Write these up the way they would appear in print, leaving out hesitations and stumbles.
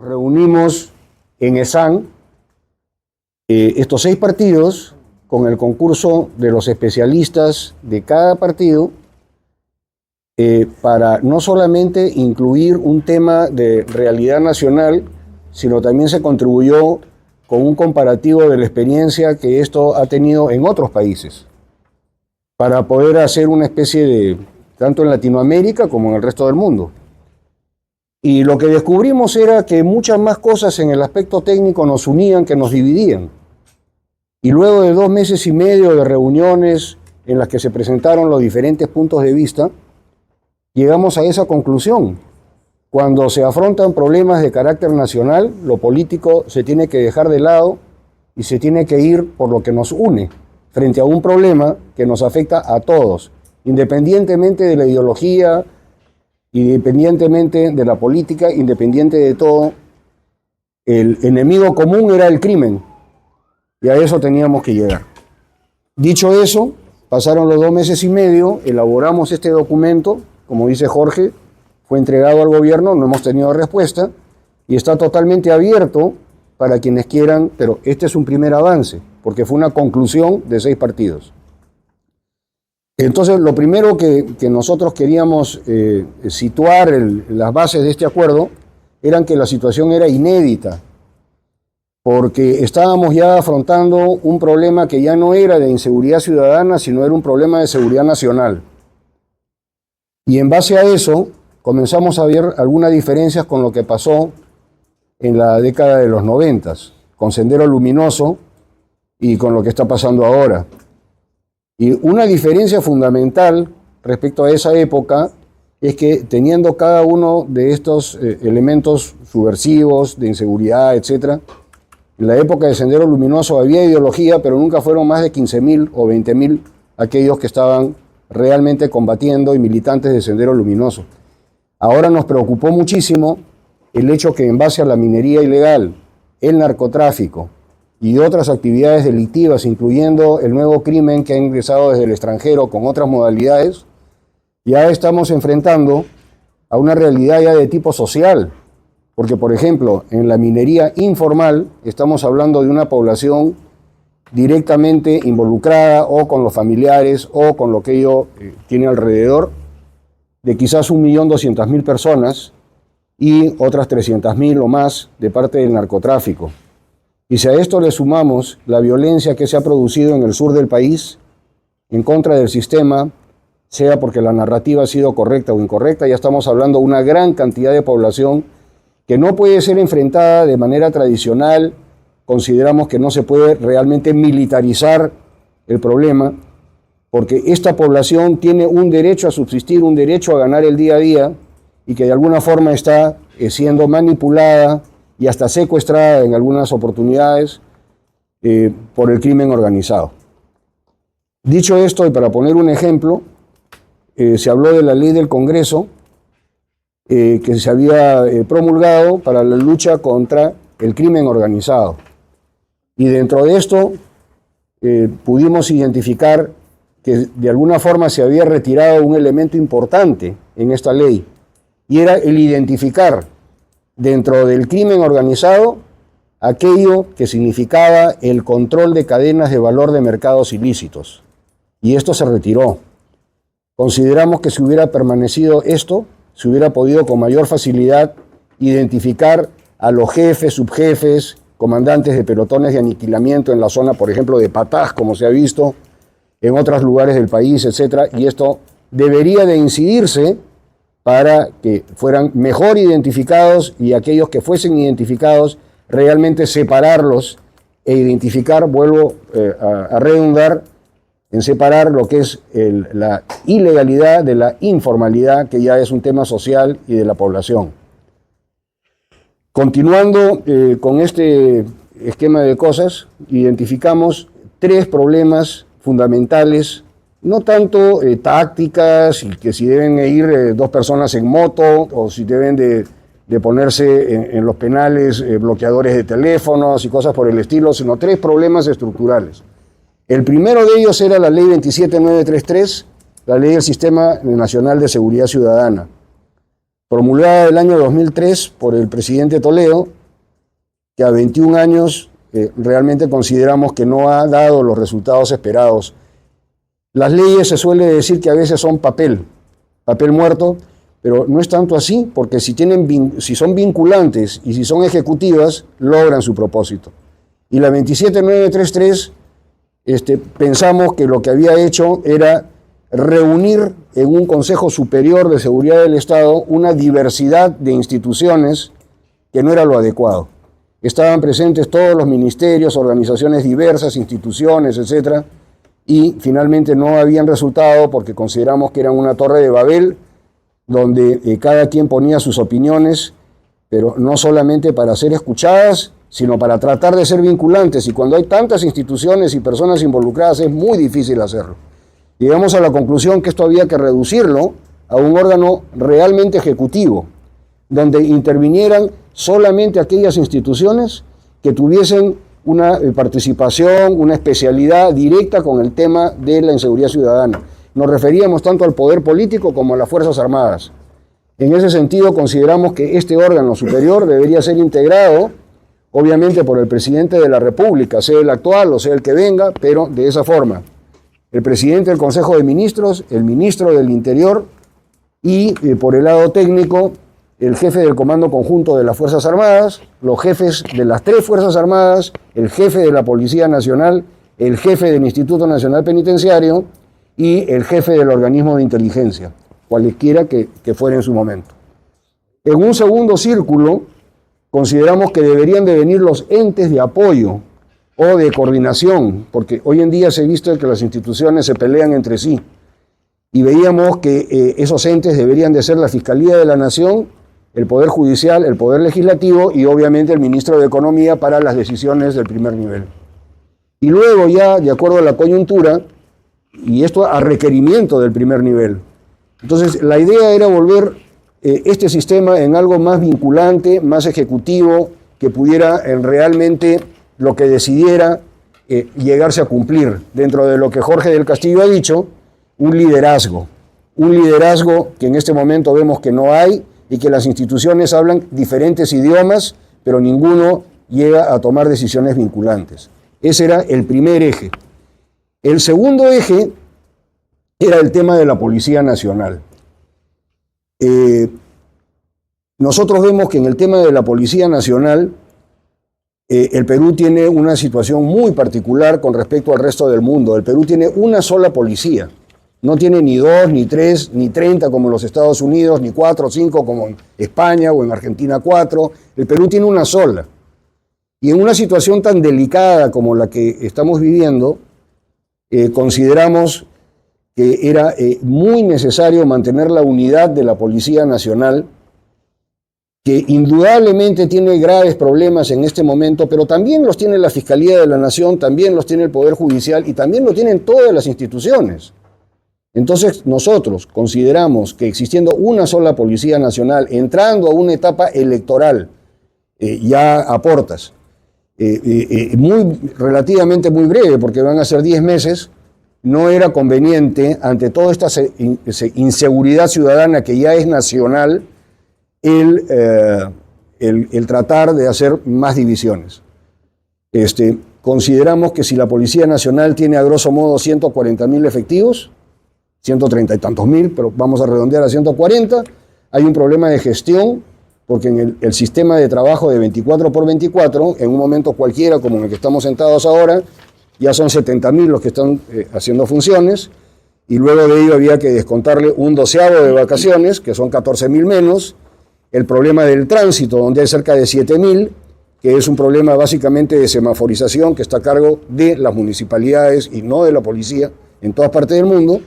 Reunimos en ESAN estos 6 partidos con el concurso de los especialistas de cada partido para no solamente incluir un tema de realidad nacional, sino también se contribuyó con un comparativo de la experiencia que esto ha tenido en otros países, para poder hacer una especie de, tanto en Latinoamérica como en el resto del mundo. Y lo que descubrimos era que muchas más cosas en el aspecto técnico nos unían que nos dividían. Y luego de 2 meses y medio de reuniones en las que se presentaron los diferentes puntos de vista, llegamos a esa conclusión. Cuando se afrontan problemas de carácter nacional, lo político se tiene que dejar de lado y se tiene que ir por lo que nos une, frente a un problema que nos afecta a todos, independientemente de la ideología, independientemente de la política, independiente de todo. El enemigo común era el crimen, y a eso teníamos que llegar. Dicho eso, pasaron los 2 meses y medio, elaboramos este documento, como dice Jorge, fue entregado al gobierno, no hemos tenido respuesta, y está totalmente abierto para quienes quieran, pero este es un primer avance, porque fue una conclusión de 6 partidos. Entonces, lo primero que nosotros queríamos situar las bases de este acuerdo eran que la situación era inédita, porque estábamos ya afrontando un problema que ya no era de inseguridad ciudadana, sino era un problema de seguridad nacional. Y en base a eso, comenzamos a ver algunas diferencias con lo que pasó en la década de los 90, con Sendero Luminoso y con lo que está pasando ahora. Y una diferencia fundamental respecto a esa época es que teniendo cada uno de estos elementos subversivos, de inseguridad, etc., en la época de Sendero Luminoso había ideología, pero nunca fueron más de 15.000 o 20.000 aquellos que estaban realmente combatiendo y militantes de Sendero Luminoso. Ahora nos preocupó muchísimo el hecho que en base a la minería ilegal, el narcotráfico y otras actividades delictivas, incluyendo el nuevo crimen que ha ingresado desde el extranjero con otras modalidades, ya estamos enfrentando a una realidad ya de tipo social. Porque, por ejemplo, en la minería informal estamos hablando de una población directamente involucrada o con los familiares o con lo que ello tiene alrededor, de quizás 1.200.000 personas y otras 300.000 o más de parte del narcotráfico. Y si a esto le sumamos la violencia que se ha producido en el sur del país en contra del sistema, sea porque la narrativa ha sido correcta o incorrecta, ya estamos hablando de una gran cantidad de población que no puede ser enfrentada de manera tradicional. Consideramos que no se puede realmente militarizar el problema, porque esta población tiene un derecho a subsistir, un derecho a ganar el día a día, y que de alguna forma está siendo manipulada y hasta secuestrada en algunas oportunidades por el crimen organizado. Dicho esto, y para poner un ejemplo, se habló de la ley del Congreso que se había promulgado para la lucha contra el crimen organizado. Y dentro de esto pudimos identificar que de alguna forma se había retirado un elemento importante en esta ley, y era el identificar dentro del crimen organizado aquello que significaba el control de cadenas de valor de mercados ilícitos. Y esto se retiró. Consideramos que si hubiera permanecido esto, se hubiera podido con mayor facilidad identificar a los jefes, subjefes, comandantes de pelotones de aniquilamiento en la zona, por ejemplo, de Patás, como se ha visto en otros lugares del país, etc. Y esto debería de incidirse para que fueran mejor identificados, y aquellos que fuesen identificados realmente separarlos e identificar, vuelvo a redundar, en separar lo que es la ilegalidad de la informalidad, que ya es un tema social y de la población. Continuando con este esquema de cosas, identificamos 3 problemas fundamentales, no tanto tácticas, y que si deben ir 2 personas en moto, o si deben de ponerse en los penales bloqueadores de teléfonos y cosas por el estilo, sino 3 problemas estructurales. El primero de ellos era la ley 27933, la ley del Sistema Nacional de Seguridad Ciudadana, promulgada el año 2003 por el presidente Toledo, que a 21 años realmente consideramos que no ha dado los resultados esperados. Las leyes se suele decir que a veces son papel muerto, pero no es tanto así, porque si son vinculantes y si son ejecutivas, logran su propósito. Y la 27933, pensamos que lo que había hecho era reunir en un Consejo Superior de Seguridad del Estado una diversidad de instituciones que no era lo adecuado. Estaban presentes todos los ministerios, organizaciones diversas, instituciones, etcétera, y finalmente no habían resultado porque consideramos que eran una torre de Babel donde cada quien ponía sus opiniones, pero no solamente para ser escuchadas, sino para tratar de ser vinculantes. Y cuando hay tantas instituciones y personas involucradas es muy difícil hacerlo. Llegamos a la conclusión que esto había que reducirlo a un órgano realmente ejecutivo, donde intervinieran solamente aquellas instituciones que tuviesen una participación, una especialidad directa con el tema de la inseguridad ciudadana. Nos referíamos tanto al poder político como a las Fuerzas Armadas. En ese sentido, consideramos que este órgano superior debería ser integrado, obviamente, por el presidente de la República, sea el actual o sea el que venga, pero de esa forma. El presidente del Consejo de Ministros, el ministro del Interior y, por el lado técnico, el jefe del Comando Conjunto de las Fuerzas Armadas, los jefes de las 3 Fuerzas Armadas, el jefe de la Policía Nacional, el jefe del Instituto Nacional Penitenciario y el jefe del organismo de inteligencia, cualesquiera que fuera en su momento. En un segundo círculo, consideramos que deberían de venir los entes de apoyo o de coordinación, porque hoy en día se ha visto que las instituciones se pelean entre sí, y veíamos que esos entes deberían de ser la Fiscalía de la Nación, el Poder Judicial, el Poder Legislativo y obviamente el Ministro de Economía para las decisiones del primer nivel. Y luego ya, de acuerdo a la coyuntura, y esto a requerimiento del primer nivel. Entonces, la idea era volver este sistema en algo más vinculante, más ejecutivo, que pudiera realmente lo que decidiera llegarse a cumplir. Dentro de lo que Jorge del Castillo ha dicho, un liderazgo que en este momento vemos que no hay y que las instituciones hablan diferentes idiomas, pero ninguno llega a tomar decisiones vinculantes. Ese era el primer eje. El segundo eje era el tema de la Policía Nacional. Nosotros vemos que en el tema de la Policía Nacional, el Perú tiene una situación muy particular con respecto al resto del mundo. El Perú tiene una sola policía. No tiene ni 2, ni 3, ni 30 como los Estados Unidos, ni 4 o 5 como en España o en Argentina 4. El Perú tiene una sola. Y en una situación tan delicada como la que estamos viviendo, consideramos que era muy necesario mantener la unidad de la Policía Nacional, que indudablemente tiene graves problemas en este momento, pero también los tiene la Fiscalía de la Nación, también los tiene el Poder Judicial y también lo tienen todas las instituciones. Entonces nosotros consideramos que existiendo una sola Policía Nacional, entrando a una etapa electoral, ya a portas, relativamente muy breve, porque van a ser 10 meses, no era conveniente, ante toda esta inseguridad ciudadana que ya es nacional, el tratar de hacer más divisiones. Consideramos que si la Policía Nacional tiene a grosso modo 140.000 efectivos, 130 y tantos mil, pero vamos a redondear a 140, hay un problema de gestión, porque en el sistema de trabajo de 24x24, en un momento cualquiera como en el que estamos sentados ahora, ya son 70.000 los que están haciendo funciones, y luego de ello había que descontarle un 12avo de vacaciones, que son 14.000 menos, el problema del tránsito, donde hay cerca de 7.000, que es un problema básicamente de semaforización que está a cargo de las municipalidades y no de la policía en todas partes del mundo,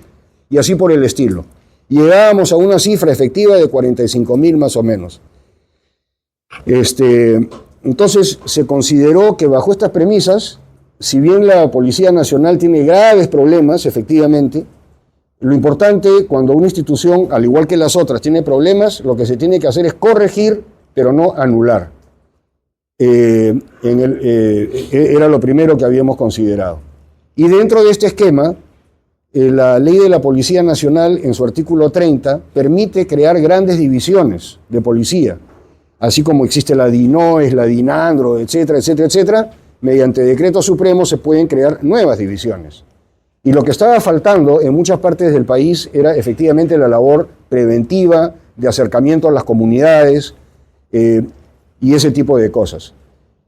y así por el estilo. Llegábamos a una cifra efectiva de 45.000 más o menos. Entonces se consideró que bajo estas premisas, si bien la Policía Nacional tiene graves problemas, efectivamente, lo importante cuando una institución, al igual que las otras, tiene problemas, lo que se tiene que hacer es corregir, pero no anular. Era lo primero que habíamos considerado. Y dentro de este esquema, la ley de la Policía Nacional, en su artículo 30, permite crear grandes divisiones de policía, así como existe la DINOES, la DINANDRO, etcétera, etcétera, etcétera. Mediante decreto supremo se pueden crear nuevas divisiones. Y lo que estaba faltando en muchas partes del país era efectivamente la labor preventiva, de acercamiento a las comunidades y ese tipo de cosas.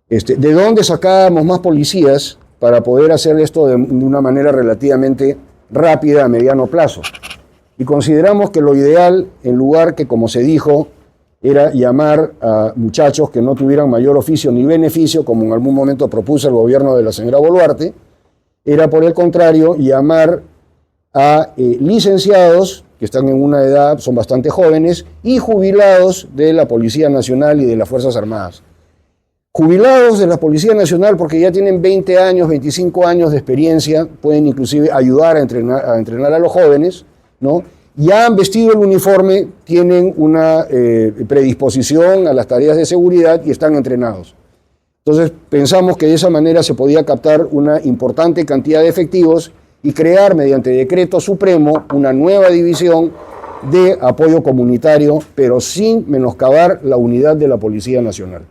¿De dónde sacábamos más policías para poder hacer esto de una manera relativamente rápida a mediano plazo? Y consideramos que lo ideal, en lugar que, como se dijo, era llamar a muchachos que no tuvieran mayor oficio ni beneficio, como en algún momento propuso el gobierno de la señora Boluarte, era por el contrario llamar a licenciados que están en una edad, son bastante jóvenes, y jubilados de la Policía Nacional y de las Fuerzas Armadas. Jubilados de la Policía Nacional porque ya tienen 20 años, 25 años de experiencia, pueden inclusive ayudar a entrenar a los jóvenes, ¿no? Ya han vestido el uniforme, tienen una predisposición a las tareas de seguridad y están entrenados. Entonces pensamos que de esa manera se podía captar una importante cantidad de efectivos y crear mediante decreto supremo una nueva división de apoyo comunitario, pero sin menoscabar la unidad de la Policía Nacional.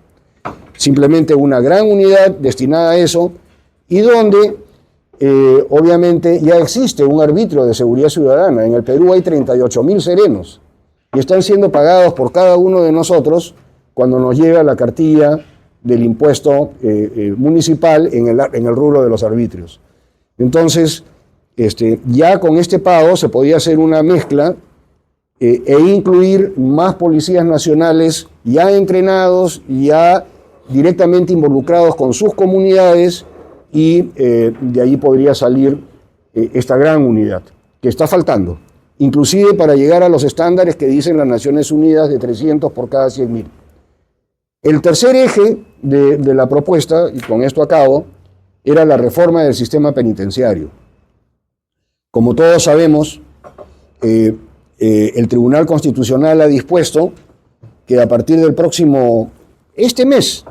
Simplemente una gran unidad destinada a eso y donde obviamente ya existe un arbitrio de seguridad ciudadana. En el Perú hay 38.000 serenos y están siendo pagados por cada uno de nosotros cuando nos llega la cartilla del impuesto municipal en el rubro de los arbitrios. Entonces, ya con este pago se podía hacer una mezcla e incluir más policías nacionales ya entrenados, ya directamente involucrados con sus comunidades y de ahí podría salir esta gran unidad que está faltando, inclusive para llegar a los estándares que dicen las Naciones Unidas de 300 por cada 100.000. El tercer eje de la propuesta, y con esto acabo, era la reforma del sistema penitenciario. Como todos sabemos, el Tribunal Constitucional ha dispuesto que a partir del próximo, este mes,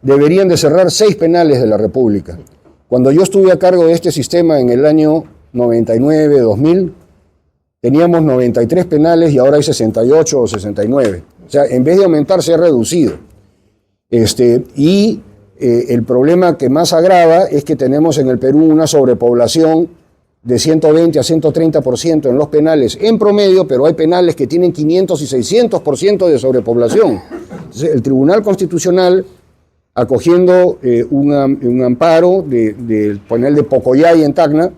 deberían de cerrar 6 penales de la República. Cuando yo estuve a cargo de este sistema en el año 99-2000, teníamos 93 penales y ahora hay 68 o 69. O sea, en vez de aumentar, se ha reducido. El problema que más agrava es que tenemos en el Perú una sobrepoblación de 120 a 130% en los penales en promedio, pero hay penales que tienen 500 y 600% de sobrepoblación. Entonces, el Tribunal Constitucional, acogiendo un amparo del penal de Pocoyay en Tacna,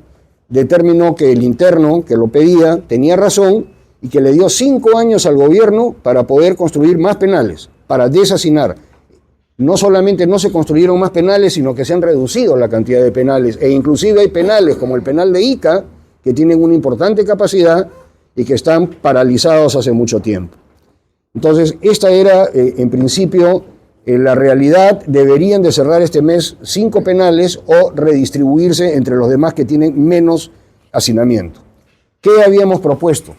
determinó que el interno que lo pedía tenía razón y que le dio 5 años al gobierno para poder construir más penales, para deshacinar. No solamente no se construyeron más penales, sino que se han reducido la cantidad de penales, e inclusive hay penales como el penal de Ica, que tienen una importante capacidad y que están paralizados hace mucho tiempo. Entonces, esta era, en principio, la realidad. Deberían de cerrar este mes 5 penales o redistribuirse entre los demás que tienen menos hacinamiento. ¿Qué habíamos propuesto?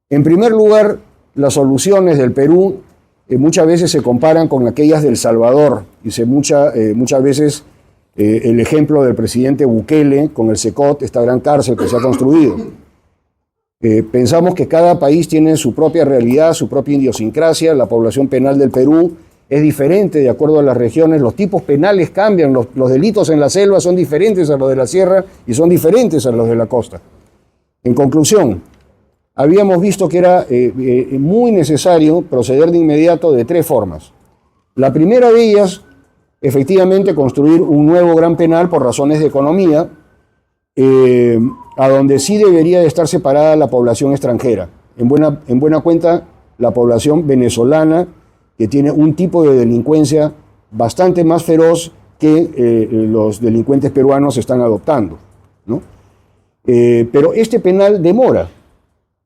En primer lugar, las soluciones del Perú muchas veces se comparan con aquellas del Salvador. Muchas veces el ejemplo del presidente Bukele con el SECOT, esta gran cárcel que se ha construido. Pensamos que cada país tiene su propia realidad, su propia idiosincrasia. La población penal del Perú es diferente de acuerdo a las regiones. Los tipos penales cambian. Los delitos en la selva son diferentes a los de la sierra y son diferentes a los de la costa. En conclusión, habíamos visto que era muy necesario proceder de inmediato de 3 formas. La primera de ellas, efectivamente, construir un nuevo gran penal por razones de economía, a donde sí debería de estar separada la población extranjera. En buena cuenta, la población venezolana, que tiene un tipo de delincuencia bastante más feroz que los delincuentes peruanos están adoptando, ¿no? Pero este penal demora.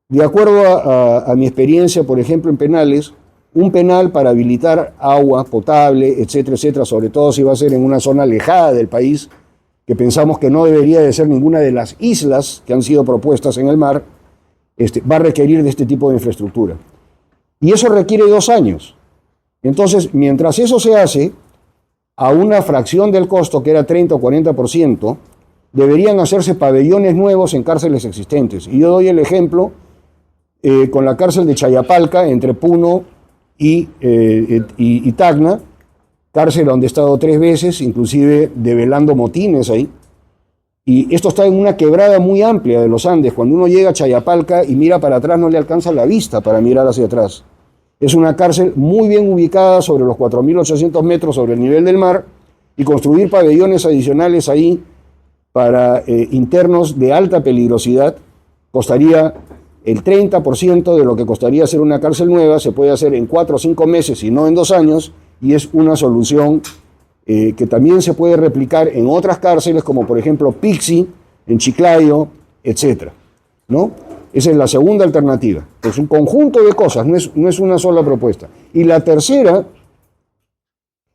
De acuerdo a mi experiencia, por ejemplo, en penales, un penal para habilitar agua potable, etcétera, etcétera, sobre todo si va a ser en una zona alejada del país, que pensamos que no debería de ser ninguna de las islas que han sido propuestas en el mar, va a requerir de este tipo de infraestructura. Y eso requiere 2 años. Entonces, mientras eso se hace, a una fracción del costo, que era 30 o 40%, deberían hacerse pabellones nuevos en cárceles existentes. Y yo doy el ejemplo con la cárcel de Chayapalca, entre Puno y Tacna, cárcel donde he estado 3 veces, inclusive develando motines ahí. Y esto está en una quebrada muy amplia de los Andes. Cuando uno llega a Chayapalca y mira para atrás, no le alcanza la vista para mirar hacia atrás. Es una cárcel muy bien ubicada sobre los 4.800 metros sobre el nivel del mar, y construir pabellones adicionales ahí para internos de alta peligrosidad costaría el 30% de lo que costaría hacer una cárcel nueva. Se puede hacer en 4 o 5 meses y no en 2 años, y es una solución que también se puede replicar en otras cárceles, como por ejemplo Pixi, en Chiclayo, etc., ¿no? Esa es la segunda alternativa. Es un conjunto de cosas, no es una sola propuesta. Y la tercera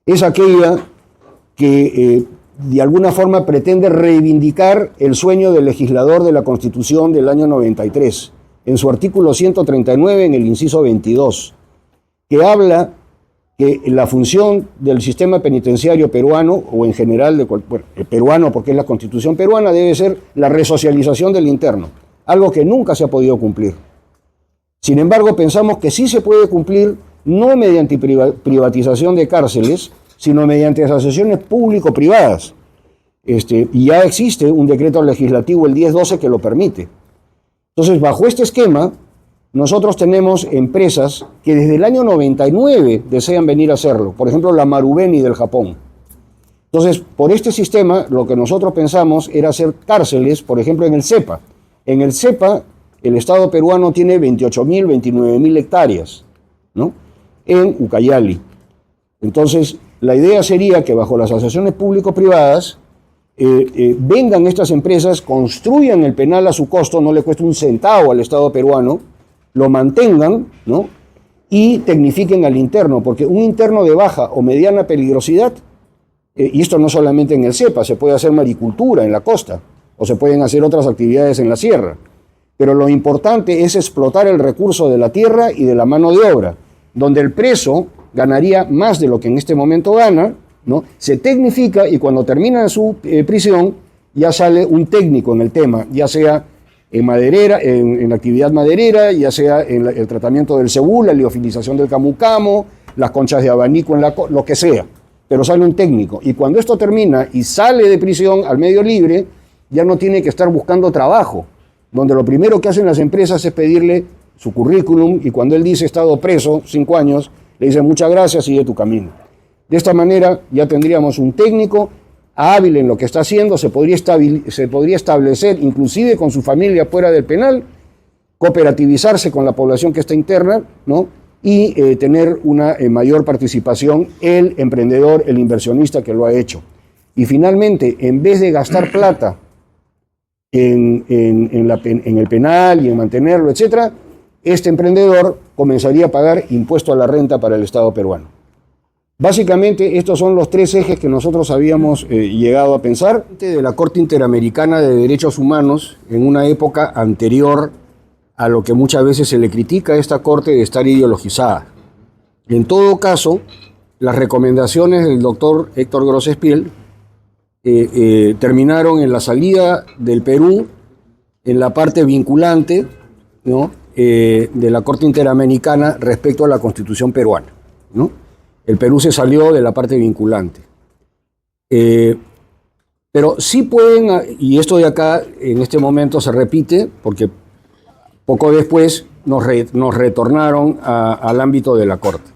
es aquella que de alguna forma pretende reivindicar el sueño del legislador de la Constitución del año 93, en su artículo 139, en el inciso 22, que habla que la función del sistema penitenciario peruano, o en general peruano, porque es la Constitución peruana, debe ser la resocialización del interno, algo que nunca se ha podido cumplir. Sin embargo, pensamos que sí se puede cumplir, no mediante privatización de cárceles, sino mediante asociaciones público-privadas. Y ya existe un decreto legislativo, el 1012, que lo permite. Entonces, bajo este esquema, nosotros tenemos empresas que desde el año 99 desean venir a hacerlo. Por ejemplo, la Marubeni del Japón. Entonces, por este sistema, lo que nosotros pensamos era hacer cárceles, por ejemplo, en el CEPA. En el CEPA, el Estado peruano tiene 28.000, 29.000 hectáreas, ¿no?, en Ucayali. Entonces, la idea sería que bajo las asociaciones público-privadas vengan estas empresas, construyan el penal a su costo, no le cuesta un centavo al Estado peruano, lo mantengan, ¿no?, y tecnifiquen al interno, porque un interno de baja o mediana peligrosidad, y esto no solamente en el CEPA, se puede hacer maricultura en la costa, o se pueden hacer otras actividades en la sierra, pero lo importante es explotar el recurso de la tierra y de la mano de obra, donde el preso ganaría más de lo que en este momento gana, ¿no?, se tecnifica, y cuando termina su prisión ya sale un técnico en el tema, ya sea en maderera, en actividad maderera, ya sea en el tratamiento del cebú, la liofilización del camu-camu, las conchas de abanico, lo que sea, pero sale un técnico. Y cuando esto termina y sale de prisión al medio libre, ya no tiene que estar buscando trabajo, donde lo primero que hacen las empresas es pedirle su currículum, y cuando él dice he estado preso 5 años, le dicen muchas gracias, sigue tu camino. De esta manera ya tendríamos un técnico hábil en lo que está haciendo, se podría establecer inclusive con su familia fuera del penal, cooperativizarse con la población que está interna, ¿no?, y tener una mayor participación el emprendedor, el inversionista que lo ha hecho. Y finalmente, en vez de gastar plata en el penal y en mantenerlo, etc., este emprendedor comenzaría a pagar impuesto a la renta para el Estado peruano. Básicamente, estos son los 3 ejes que nosotros habíamos llegado a pensar de la Corte Interamericana de Derechos Humanos en una época anterior a lo que muchas veces se le critica a esta Corte de estar ideologizada. En todo caso, las recomendaciones del doctor Héctor Grossespiel terminaron en la salida del Perú en la parte vinculante, ¿no?, de la Corte Interamericana respecto a la Constitución peruana, ¿no? El Perú se salió de la parte vinculante. Pero sí pueden, y esto de acá en este momento se repite, porque poco después nos retornaron al ámbito de la Corte.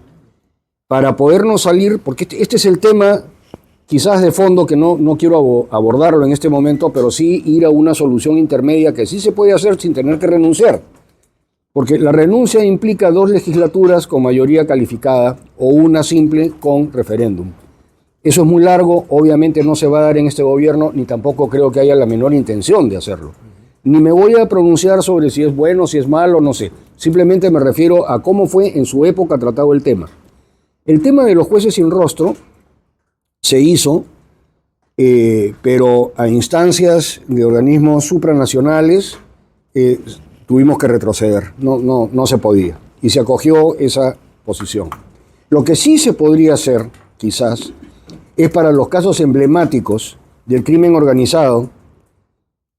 Para podernos salir, porque este es el tema quizás de fondo que no quiero abordarlo en este momento, pero sí ir a una solución intermedia que sí se puede hacer sin tener que renunciar. Porque la renuncia implica 2 legislaturas con mayoría calificada o una simple con referéndum. Eso es muy largo, obviamente no se va a dar en este gobierno, ni tampoco creo que haya la menor intención de hacerlo. Ni me voy a pronunciar sobre si es bueno, si es malo, no sé. Simplemente me refiero a cómo fue en su época tratado el tema. El tema de los jueces sin rostro se hizo, pero a instancias de organismos supranacionales, tuvimos que retroceder, no se podía, y se acogió esa posición. Lo que sí se podría hacer, quizás, es para los casos emblemáticos del crimen organizado,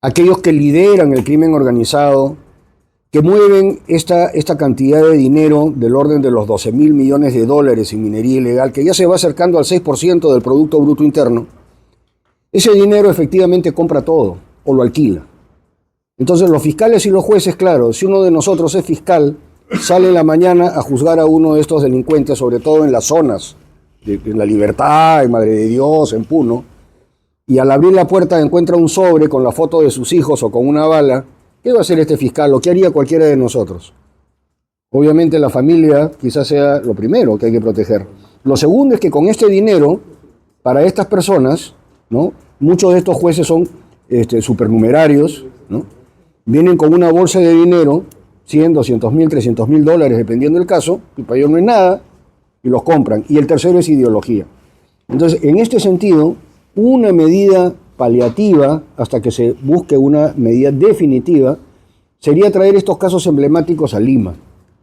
aquellos que lideran el crimen organizado, que mueven esta cantidad de dinero del orden de los 12.000 millones de dólares en minería ilegal, que ya se va acercando al 6% del Producto Bruto Interno, ese dinero efectivamente compra todo o lo alquila. Entonces los fiscales y los jueces, claro, si uno de nosotros es fiscal, sale en la mañana a juzgar a uno de estos delincuentes, sobre todo en las zonas, en La Libertad, en Madre de Dios, en Puno, y al abrir la puerta encuentra un sobre con la foto de sus hijos o con una bala. ¿Qué va a hacer este fiscal o qué haría cualquiera de nosotros? Obviamente la familia quizás sea lo primero que hay que proteger. Lo segundo es que con este dinero, para estas personas, ¿no? Muchos de estos jueces son supernumerarios, ¿no? Vienen con una bolsa de dinero, 100, 200 mil, 300 mil dólares, dependiendo del caso, y para ellos no es nada, y los compran. Y el tercero es ideología. Entonces, en este sentido, una medida paliativa, hasta que se busque una medida definitiva, sería traer estos casos emblemáticos a Lima,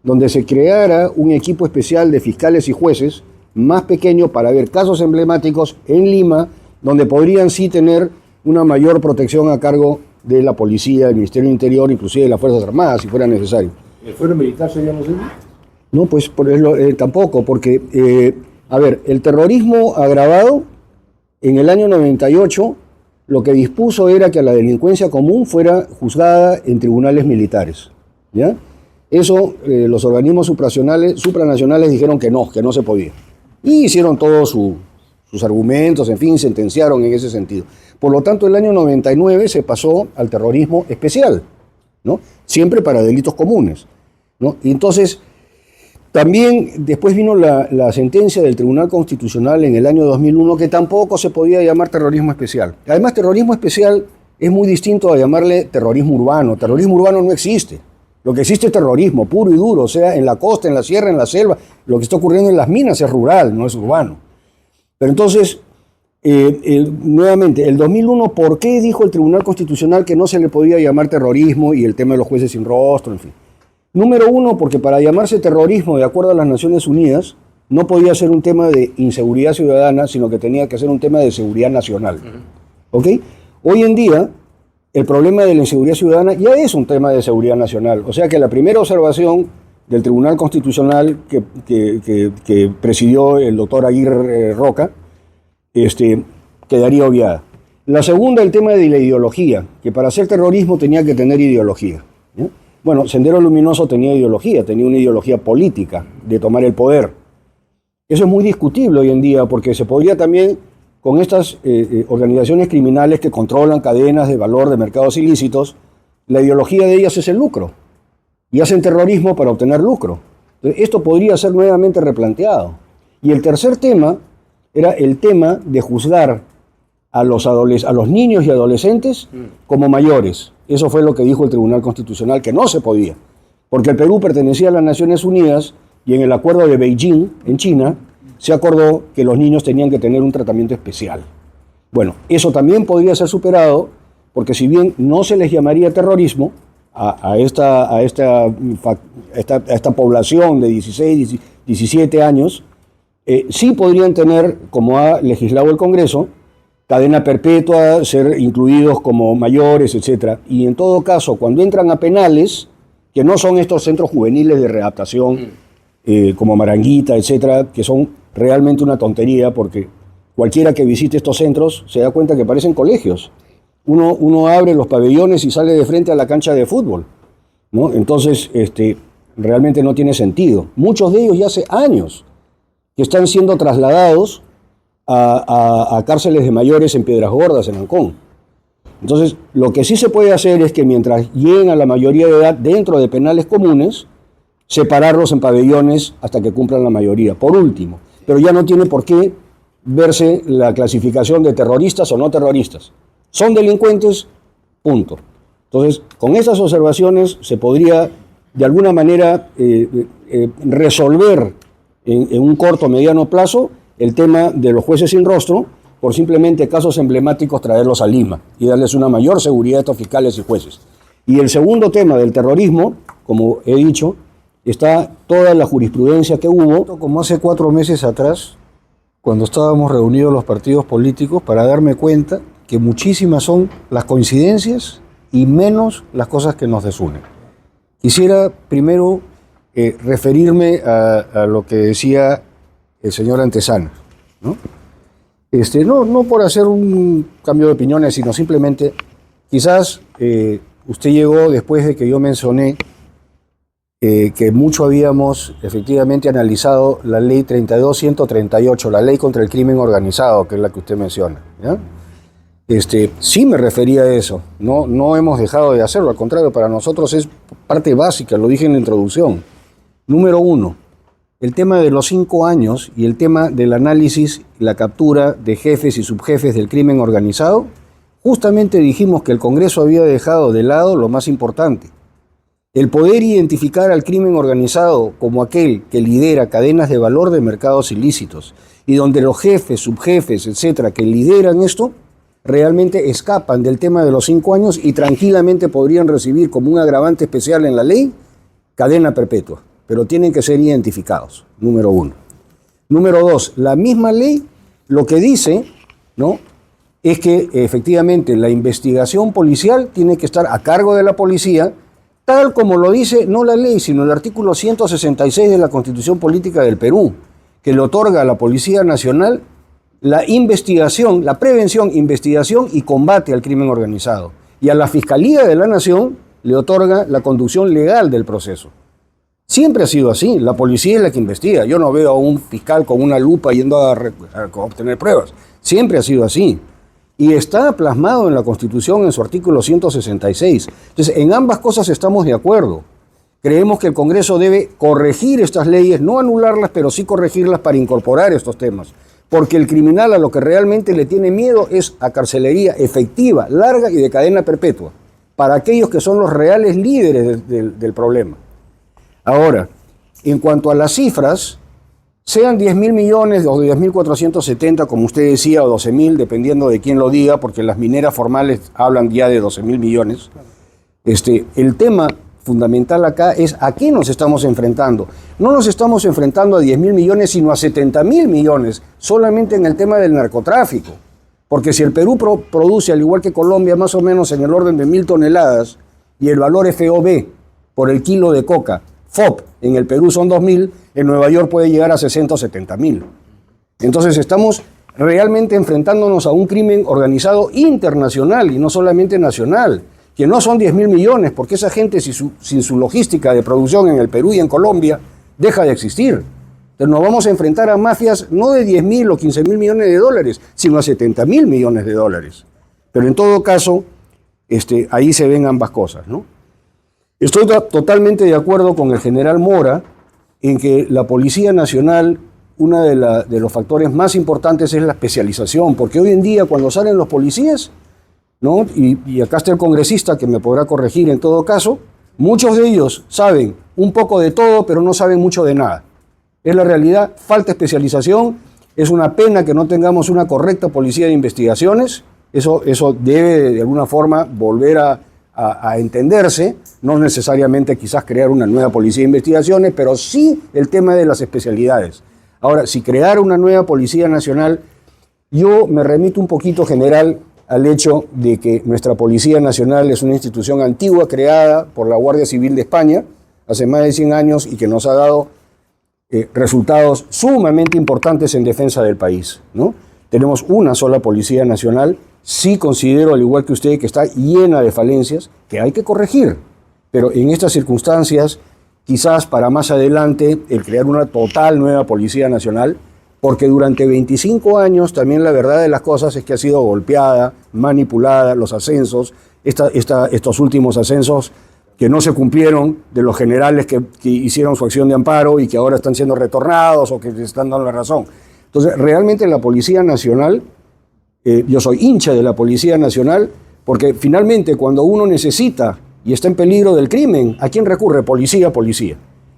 donde se creara un equipo especial de fiscales y jueces más pequeño para ver casos emblemáticos en Lima, donde podrían sí tener una mayor protección a cargo de la policía, del Ministerio del Interior, inclusive de las Fuerzas Armadas, si fuera necesario. ¿El fuero militar sería posible? No, pues tampoco, porque, el terrorismo agravado, en el año 98, lo que dispuso era que la delincuencia común fuera juzgada en tribunales militares, ¿ya? Eso los organismos supranacionales dijeron que no se podía. Y hicieron todos sus argumentos, en fin, sentenciaron en ese sentido. Por lo tanto, el año 99 se pasó al terrorismo especial, ¿no? Siempre para delitos comunes, ¿no? Y entonces, también después vino la sentencia del Tribunal Constitucional en el año 2001 que tampoco se podía llamar terrorismo especial. Además, terrorismo especial es muy distinto a llamarle terrorismo urbano. Terrorismo urbano no existe. Lo que existe es terrorismo puro y duro, o sea, en la costa, en la sierra, en la selva. Lo que está ocurriendo en las minas es rural, no es urbano. Pero entonces, nuevamente, el 2001, ¿por qué dijo el Tribunal Constitucional que no se le podía llamar terrorismo y el tema de los jueces sin rostro, en fin? Número uno, porque para llamarse terrorismo, de acuerdo a las Naciones Unidas, no podía ser un tema de inseguridad ciudadana, sino que tenía que ser un tema de seguridad nacional. ¿Ok? Hoy en día, el problema de la inseguridad ciudadana ya es un tema de seguridad nacional. O sea que la primera observación del Tribunal Constitucional que presidió el doctor Aguirre Roca, quedaría obviada. La segunda, el tema de la ideología, que para hacer terrorismo tenía que tener ideología, ¿ya? Bueno, Sendero Luminoso tenía una ideología política de tomar el poder. Eso es muy discutible hoy en día porque se podría también, con estas organizaciones criminales que controlan cadenas de valor de mercados ilícitos, la ideología de ellas es el lucro. Y hacen terrorismo para obtener lucro. Entonces, esto podría ser nuevamente replanteado. Y el tercer tema era el tema de juzgar a los niños y adolescentes como mayores. Eso fue lo que dijo el Tribunal Constitucional, que no se podía, porque el Perú pertenecía a las Naciones Unidas y en el acuerdo de Beijing, en China, se acordó que los niños tenían que tener un tratamiento especial. Bueno, eso también podría ser superado, porque si bien no se les llamaría terrorismo a esta población de 16, 17 años, sí podrían tener, como ha legislado el Congreso, cadena perpetua, ser incluidos como mayores, etc. Y en todo caso, cuando entran a penales, que no son estos centros juveniles de readaptación, como Maranguita, etc., que son realmente una tontería, porque cualquiera que visite estos centros se da cuenta que parecen colegios. Uno abre los pabellones y sale de frente a la cancha de fútbol, ¿no? Entonces, realmente no tiene sentido. Muchos de ellos ya hace años que están siendo trasladados a cárceles de mayores en Piedras Gordas, en Ancón. Entonces, lo que sí se puede hacer es que mientras lleguen a la mayoría de edad dentro de penales comunes, separarlos en pabellones hasta que cumplan la mayoría, por último. Pero ya no tiene por qué verse la clasificación de terroristas o no terroristas. Son delincuentes, punto. Entonces, con esas observaciones se podría, de alguna manera, resolver en un corto o mediano plazo el tema de los jueces sin rostro, por simplemente casos emblemáticos traerlos a Lima y darles una mayor seguridad a estos fiscales y jueces. Y el segundo tema del terrorismo, como he dicho, está toda la jurisprudencia que hubo, como hace 4 meses atrás, cuando estábamos reunidos los partidos políticos, para darme cuenta que muchísimas son las coincidencias y menos las cosas que nos desunen. Quisiera primero referirme a lo que decía el señor Antesana, ¿no? No por hacer un cambio de opiniones, sino simplemente, quizás usted llegó después de que yo mencioné que mucho habíamos efectivamente analizado la ley 32.138, la ley contra el crimen organizado, que es la que usted menciona, ¿ya? Sí me refería a eso, no hemos dejado de hacerlo, al contrario, para nosotros es parte básica, lo dije en la introducción. Número uno, el tema de los 5 años y el tema del análisis y la captura de jefes y subjefes del crimen organizado, justamente dijimos que el Congreso había dejado de lado lo más importante. El poder identificar al crimen organizado como aquel que lidera cadenas de valor de mercados ilícitos y donde los jefes, subjefes, etcétera, que lideran esto, realmente escapan del tema de los 5 años y tranquilamente podrían recibir como un agravante especial en la ley cadena perpetua, pero tienen que ser identificados, número uno. Número dos, la misma ley lo que dice, ¿no?, es que efectivamente la investigación policial tiene que estar a cargo de la policía, tal como lo dice no la ley, sino el artículo 166 de la Constitución Política del Perú, que le otorga a la Policía Nacional la investigación, la prevención, investigación y combate al crimen organizado. Y a la Fiscalía de la Nación le otorga la conducción legal del proceso. Siempre ha sido así, la policía es la que investiga. Yo no veo a un fiscal con una lupa yendo a obtener pruebas. Siempre ha sido así. Y está plasmado en la Constitución en su artículo 166. Entonces, en ambas cosas estamos de acuerdo. Creemos que el Congreso debe corregir estas leyes, no anularlas, pero sí corregirlas para incorporar estos temas. Porque el criminal a lo que realmente le tiene miedo es a carcelería efectiva, larga y de cadena perpetua, para aquellos que son los reales líderes del problema. Ahora, en cuanto a las cifras, sean 10.000 millones o 10.470, como usted decía, o 12.000, dependiendo de quién lo diga, porque las mineras formales hablan ya de 12.000 millones, el tema fundamental acá es a qué nos estamos enfrentando. No nos estamos enfrentando a 10.000 millones, sino a 70.000 millones, solamente en el tema del narcotráfico. Porque si el Perú produce, al igual que Colombia, más o menos en el orden de 1.000 toneladas, y el valor FOB por el kilo de coca, FOB, en el Perú son 2.000, en Nueva York puede llegar a 60 o 70.000. Entonces estamos realmente enfrentándonos a un crimen organizado internacional y no solamente nacional, que no son 10.000 millones, porque esa gente sin su logística de producción en el Perú y en Colombia deja de existir. Entonces nos vamos a enfrentar a mafias no de 10.000 o 15.000 millones de dólares, sino a 70.000 millones de dólares. Pero en todo caso, ahí se ven ambas cosas, ¿no? Estoy totalmente de acuerdo con el general Mora en que la Policía Nacional, uno de los factores más importantes es la especialización, porque hoy en día cuando salen los policías, ¿no?, y acá está el congresista que me podrá corregir en todo caso, muchos de ellos saben un poco de todo, pero no saben mucho de nada. Es la realidad, falta especialización, es una pena que no tengamos una correcta policía de investigaciones, eso debe de alguna forma volver a entenderse, no necesariamente quizás crear una nueva policía de investigaciones, pero sí el tema de las especialidades. Ahora, si crear una nueva Policía Nacional, yo me remito un poquito, general, al hecho de que nuestra Policía Nacional es una institución antigua creada por la Guardia Civil de España hace más de 100 años y que nos ha dado resultados sumamente importantes en defensa del país, ¿no? Tenemos una sola Policía Nacional. Sí considero, al igual que usted, que está llena de falencias que hay que corregir, pero en estas circunstancias, quizás para más adelante, el crear una total nueva Policía Nacional, porque durante 25 años también la verdad de las cosas es que ha sido golpeada, manipulada, los ascensos, estos últimos ascensos que no se cumplieron de los generales que hicieron su acción de amparo y que ahora están siendo retornados o que les están dando la razón. Entonces, realmente la Policía Nacional, yo soy hincha de la Policía Nacional, porque finalmente cuando uno necesita y está en peligro del crimen, ¿a quién recurre? Policía.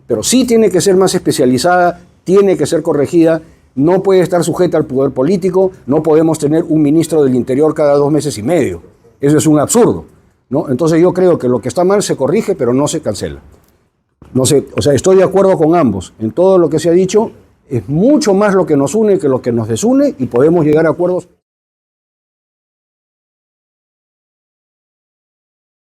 Pero sí tiene que ser más especializada, tiene que ser corregida, no puede estar sujeta al poder político, no podemos tener un ministro del Interior cada 2 meses y medio. Eso es un absurdo, ¿no? Entonces yo creo que lo que está mal se corrige, pero no se cancela. No sé, o sea, estoy de acuerdo con ambos. En todo lo que se ha dicho, es mucho más lo que nos une que lo que nos desune y podemos llegar a acuerdos